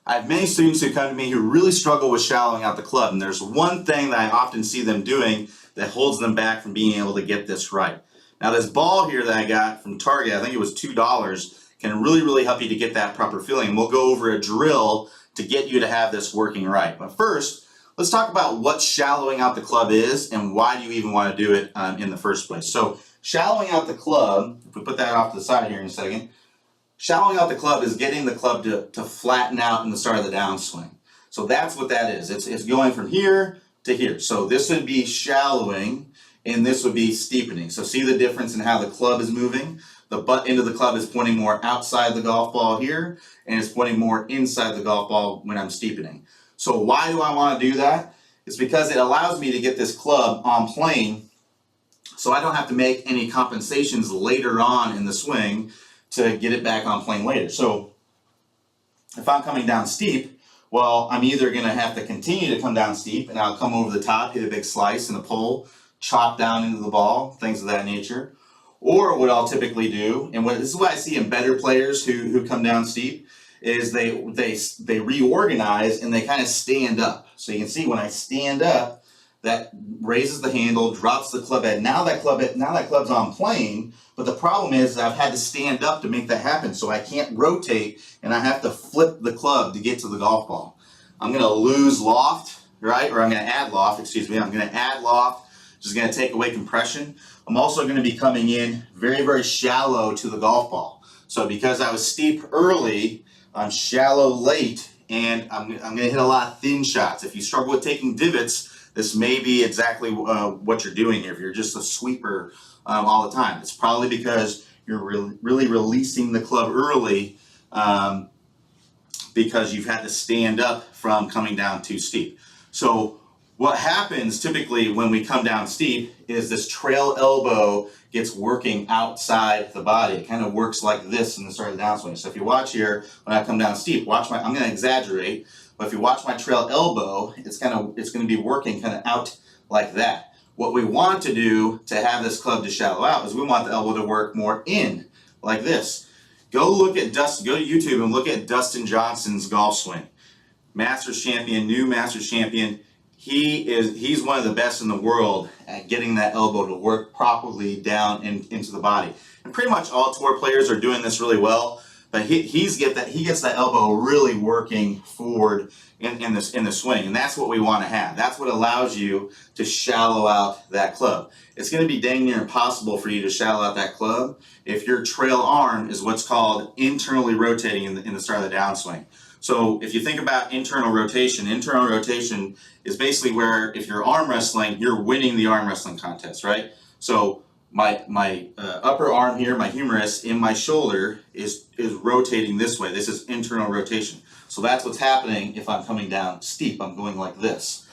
I have many students who come to me who really struggle with shallowing out the club, and there's one thing that I often see them doing that holds them back from being able to get this right. Now this ball here that I got from Target, I think it was $2, can really help you to get that proper feeling. And we'll go over a drill to get you to have this working right. But first, let's talk about what shallowing out the club is and why do you even want to do it in the first place. So shallowing out the club, if we put that off to the side here in a second, shallowing out the club is getting the club to flatten out in the start of the downswing. So that's what that is. It's going from here to here. So this would be shallowing and this would be steepening. So see the difference in how the club is moving? The butt end of the club is pointing more outside the golf ball here and it's pointing more inside the golf ball when I'm steepening. So why do I want to do that? It's because it allows me to get this club on plane so I don't have to make any compensations later on in the swing to get it back on plane later. So if I'm coming down steep, well, I'm either going to have to continue to come down steep and I'll come over the top, hit a big slice and a pull, chop down into the ball, things of that nature. Or what I'll typically do, and this is what I see in better players who come down steep, is they reorganize and they kind of stand up. So you can see when I stand up, that raises the handle, drops the club head. Now that club's on plane, but the problem is I've had to stand up to make that happen, so I can't rotate and I have to flip the club to get to the golf ball. I'm going to lose loft, right? Or I'm going to add loft, excuse me. I'm going to add loft, which is going to take away compression. I'm also going to be coming in very shallow to the golf ball. So because I was steep early, I'm shallow late, and I'm going to hit a lot of thin shots. If you struggle with taking divots, this may be exactly what you're doing here. If you're just a sweeper all the time, it's probably because you're really releasing the club early because you've had to stand up from coming down too steep. So what happens typically when we come down steep is this trail elbow gets working outside the body. It kind of works like this in the start of the downswing. So if you watch here, when I come down steep, I'm going to exaggerate, but if you watch my trail elbow, it's going to be working kind of out like that. What we want to do to have this club to shallow out is we want the elbow to work more in, like this. Go to YouTube and look at Dustin Johnson's golf swing. Masters champion, new Masters champion. He's one of the best in the world at getting that elbow to work properly down into the body. And pretty much all tour players are doing this really well, but he gets that elbow really working forward in the swing, and that's what we want to have. That's what allows you to shallow out that club. It's going to be dang near impossible for you to shallow out that club if your trail arm is what's called internally rotating in the start of the downswing. So if you think about internal rotation is basically where if you're arm wrestling, you're winning the arm wrestling contest, right? So my upper arm here, my humerus in my shoulder is rotating this way. This is internal rotation. So that's what's happening if I'm coming down steep. I'm going like this.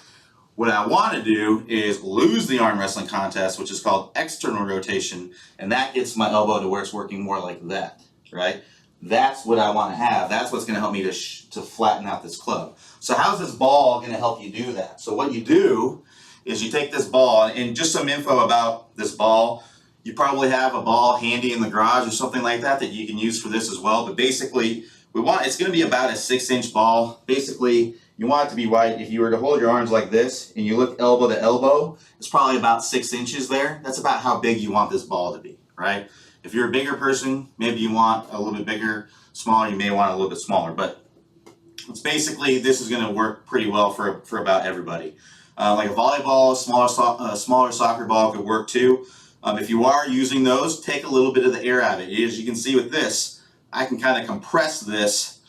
What I want to do is lose the arm wrestling contest, which is called external rotation, and that gets my elbow to where it's working more like that, right? That's what I want to have. That's what's going to help me to flatten out this club. So how's this ball going to help you do that? So what you do is you take this ball, and just some info about this ball. You probably have a ball handy in the garage or something like that you can use for this as well. But basically, it's going to be about a 6-inch ball. Basically, you want it to be wide. If you were to hold your arms like this and you look elbow to elbow, it's probably about 6 inches there. That's about how big you want this ball to be, right? If you're a bigger person, maybe you want a little bit bigger. Smaller, you may want a little bit smaller. But it's basically, this is going to work pretty well for about everybody. Like a volleyball, smaller soccer ball could work too. If you are using those, take a little bit of the air out of it. As you can see with this, I can kind of compress this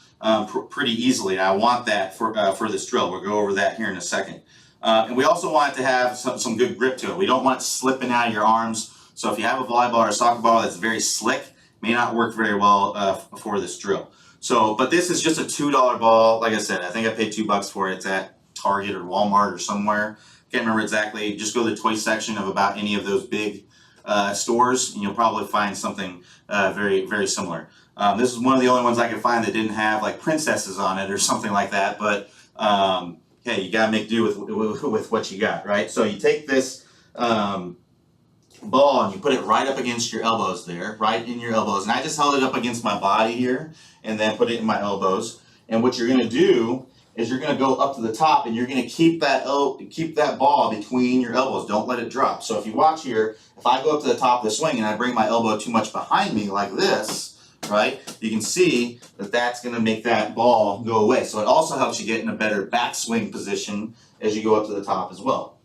pretty easily. And I want that for this drill. We'll go over that here in a second. And we also want it to have some good grip to it. We don't want it slipping out of your arms. So if you have a volleyball or a soccer ball that's very slick, may not work very well for this drill. So, but this is just a $2 ball. Like I said, I think I paid $2 for it. It's at Target or Walmart or somewhere. Can't remember exactly. Just go to the toy section of about any of those big stores, and you'll probably find something very similar. This is one of the only ones I could find that didn't have like princesses on it or something like that. But hey, you gotta make do with what you got, right? So you take this ball and you put it right up against your elbows there, right in your elbows. And I just held it up against my body here and then put it in my elbows. And what you're going to do is you're going to go up to the top, and you're going to keep that ball between your elbows. Don't let it drop. So if you watch here, if I go up to the top of the swing and I bring my elbow too much behind me like this, right, you can see that that's going to make that ball go away. So it also helps you get in a better backswing position as you go up to the top as well.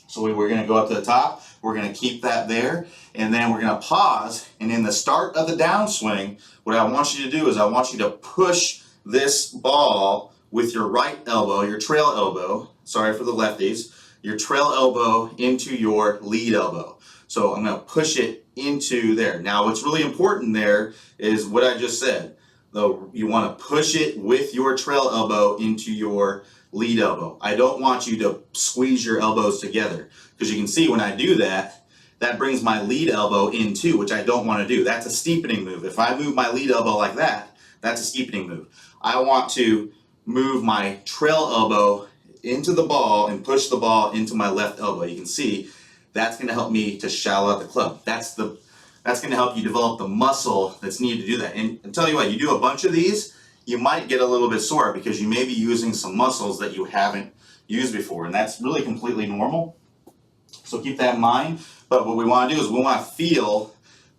So we're going to go up to the top, we're going to keep that there, and then we're going to pause, and in the start of the downswing, what I want you to do is I want you to push this ball with your right elbow, your trail elbow, sorry for the lefties, your trail elbow into your lead elbow. So I'm going to push it into there. Now what's really important there is what I just said. Though you want to push it with your trail elbow into your lead elbow. I don't want you to squeeze your elbows together, because you can see when I do that, that brings my lead elbow in too, which I don't want to do. That's a steepening move. If I move my lead elbow like that, that's a steepening move. I want to move my trail elbow into the ball and push the ball into my left elbow. You can see that's going to help me to shallow out the club. That's going to help you develop the muscle that's needed to do that. And I'll tell you what, you do a bunch of these, you might get a little bit sore because you may be using some muscles that you haven't used before, and that's really completely normal. So keep that in mind. But what we want to do is we want to feel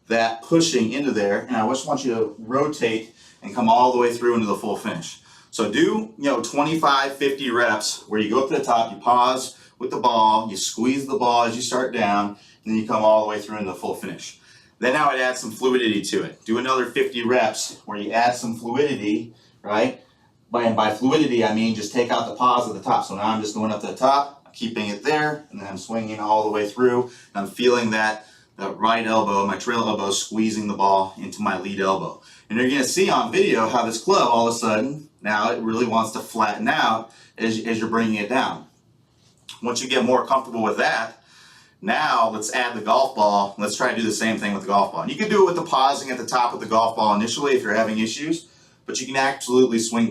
that pushing into there, and I just want you to rotate and come all the way through into the full finish. So do 25, 50 reps where you go up to the top, you pause with the ball, you squeeze the ball as you start down, and then you come all the way through into the full finish. Then I would add some fluidity to it. Do another 50 reps where you add some fluidity, right? And by fluidity, I mean just take out the pause at the top. So now I'm just going up to the top, keeping it there, and then I'm swinging all the way through, and I'm feeling that right elbow, my trail elbow, squeezing the ball into my lead elbow. And you're going to see on video how this club, all of a sudden, now it really wants to flatten out as you're bringing it down. Once you get more comfortable with that, now let's add the golf ball. Let's try to do the same thing with the golf ball. And you can do it with the pausing at the top of the golf ball initially if you're having issues, but you can absolutely swing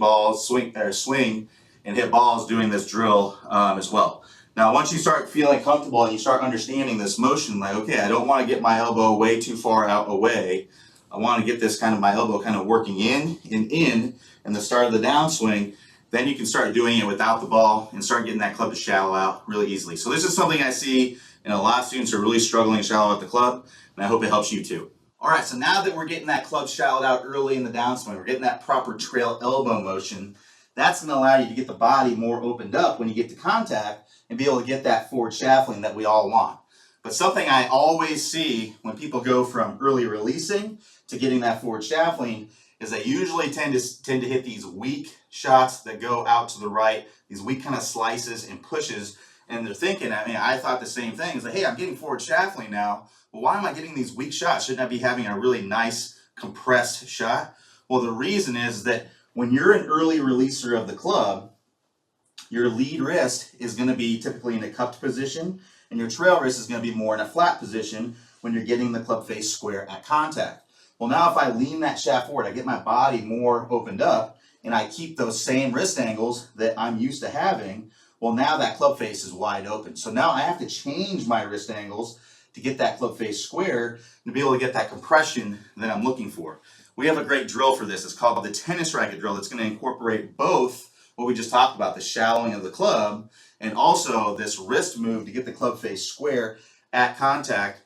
and hit balls doing this drill as well. Now once you start feeling comfortable and you start understanding this motion, like, okay, I don't want to get my elbow way too far out away. I want to get this my elbow kind of working in the start of the downswing. Then you can start doing it without the ball and start getting that club to shallow out really easily. So this is something I see in a lot of students who are really struggling to shallow out the club, and I hope it helps you too. All right, so now that we're getting that club shallowed out early in the downswing, we're getting that proper trail elbow motion, that's going to allow you to get the body more opened up when you get to contact and be able to get that forward shaftling that we all want. But something I always see when people go from early releasing to getting that forward shaftling is they usually tend to hit these weak shots that go out to the right, these weak kind of slices and pushes, and they're thinking, I thought the same thing, is like, hey, I'm getting forward shaftling now, well, why am I getting these weak shots? Shouldn't I be having a really nice compressed shot? Well, the reason is that when you're an early releaser of the club, your lead wrist is going to be typically in a cupped position, and your trail wrist is going to be more in a flat position when you're getting the club face square at contact. Well, now if I lean that shaft forward, I get my body more opened up, and I keep those same wrist angles that I'm used to having, well, now that club face is wide open. So now I have to change my wrist angles to get that club face square and to be able to get that compression that I'm looking for. We have a great drill for this. It's called the tennis racket drill. It's going to incorporate both what we just talked about, the shallowing of the club, and also this wrist move to get the club face square at contact.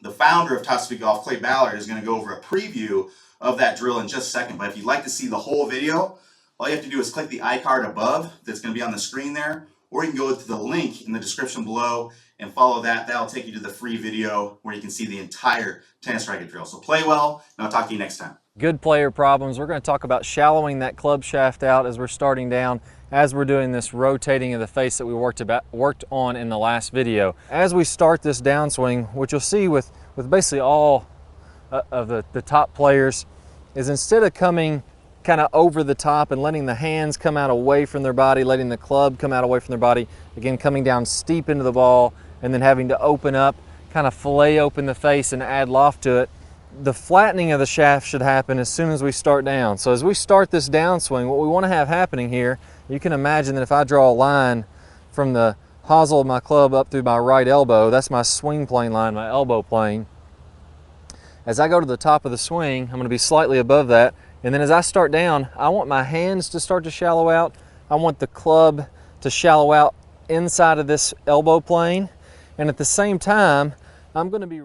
The founder of Top Speed Golf, Clay Ballard, is going to go over a preview of that drill in just a second. But if you'd like to see the whole video, all you have to do is click the iCard above that's going to be on the screen there, or you can go to the link in the description below and follow that. That'll take you to the free video where you can see the entire tennis racket drill. So play well, and I'll talk to you next time. Good player problems. We're going to talk about shallowing that club shaft out as we're starting down, as we're doing this rotating of the face that we worked on in the last video. As we start this downswing, what you'll see with basically all of the top players is instead of coming kind of over the top and letting the hands come out away from their body, letting the club come out away from their body, again coming down steep into the ball and then having to open up, kind of fillet open the face and add loft to it. The flattening of the shaft should happen as soon as we start down. So as we start this downswing, what we want to have happening here, you can imagine that if I draw a line from the hosel of my club up through my right elbow, that's my swing plane line, my elbow plane. As I go to the top of the swing, I'm going to be slightly above that, And then as I start down, I want my hands to start to shallow out. I want the club to shallow out inside of this elbow plane. And at the same time, I'm going to be